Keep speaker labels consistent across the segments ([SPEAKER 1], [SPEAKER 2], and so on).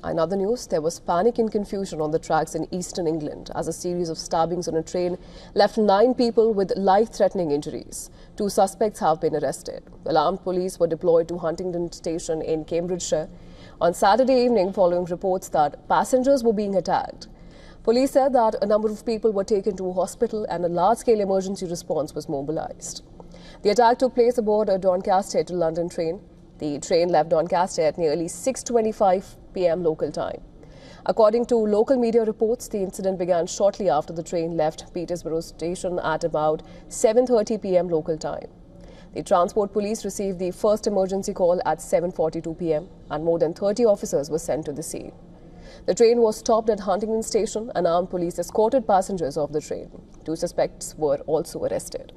[SPEAKER 1] In other news, there was panic and confusion on the tracks in eastern England as a series of stabbings on a train left 9 people with life-threatening injuries. 2 suspects have been arrested. The armed police were deployed to Huntingdon station in Cambridgeshire on Saturday evening following reports that passengers were being attacked. Police said that a number of people were taken to a hospital and a large-scale emergency response was mobilized. The attack took place aboard a Doncaster to London train. The train left Doncaster at nearly 6:25 p.m. local time. According to local media reports, the incident began shortly after the train left Peterborough station at about 7:30 p.m. local time. The Transport Police received the first emergency call at 7:42 p.m. and more than 30 officers were sent to the scene. The train was stopped at Huntingdon station and armed police escorted passengers off the train. 2 suspects were also arrested.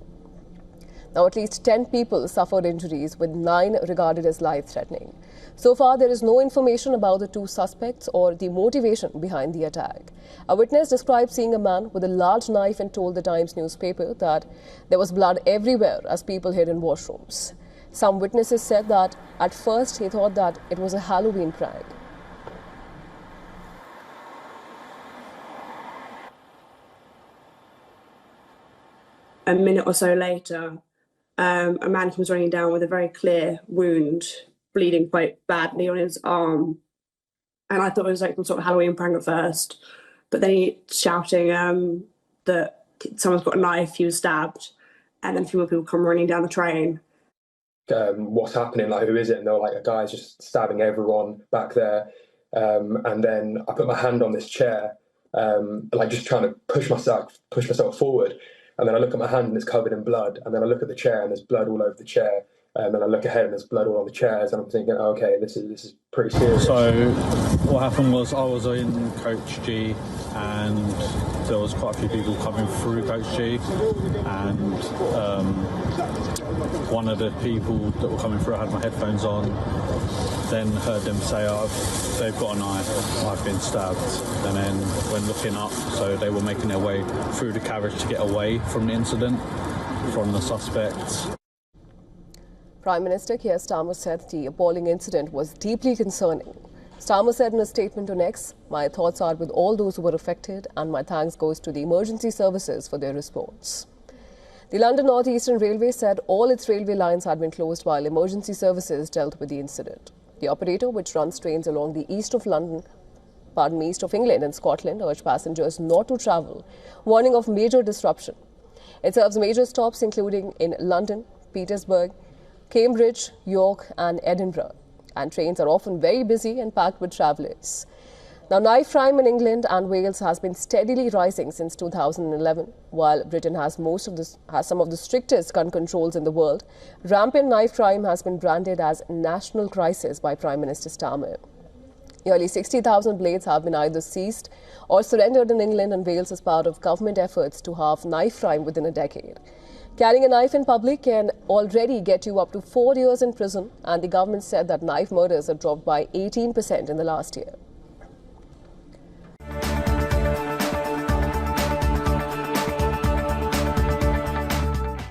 [SPEAKER 1] Now, at least 10 people suffered injuries, with 9 regarded as life-threatening. So far, there is no information about the 2 suspects or the motivation behind the attack. A witness described seeing a man with a large knife and told the Times newspaper that there was blood everywhere as people hid in washrooms. Some witnesses said that at first he thought that it was a Halloween prank.
[SPEAKER 2] A minute or so later, a man comes running down with a very clear wound, bleeding quite badly on his arm. And I thought it was like some sort of Halloween prank at first. But then he's shouting that someone's got a knife, he was stabbed. And then a few more people come running down the train.
[SPEAKER 3] What's happening? Like, who is it? And they were like, a guy's just stabbing everyone back there. And then I put my hand on this chair, like just trying to push myself forward. And then I look at my hand and it's covered in blood. And then I look at the chair and there's blood all over the chair. And then I look ahead and there's blood all on the chairs. And I'm thinking, oh, okay, this is pretty serious.
[SPEAKER 4] So what happened was I was in Coach G and there was quite a few people coming through Coach G. And one of the people that were coming through, I had my headphones on, then heard them say, they've got a knife, I've been stabbed. And then when looking up, so they were making their way through the carriage to get away from the incident, from the suspects.
[SPEAKER 1] Prime Minister Keir Starmer said the appalling incident was deeply concerning. Starmer said in a statement on X, "My thoughts are with all those who were affected and my thanks goes to the emergency services for their response." The London North Eastern Railway said all its railway lines had been closed while emergency services dealt with the incident. The operator, which runs trains along the east of England and Scotland, urged passengers not to travel, warning of major disruption. It serves major stops including in London, Peterborough, Cambridge, York and Edinburgh. And trains are often very busy and packed with travellers. Now, knife crime in England and Wales has been steadily rising since 2011. While Britain has some of the strictest gun controls in the world, rampant knife crime has been branded as national crisis by Prime Minister Starmer. Nearly 60,000 blades have been either seized or surrendered in England and Wales as part of government efforts to halve knife crime within a decade. Carrying a knife in public can already get you up to 4 years in prison, and the government said that knife murders have dropped by 18% in the last year.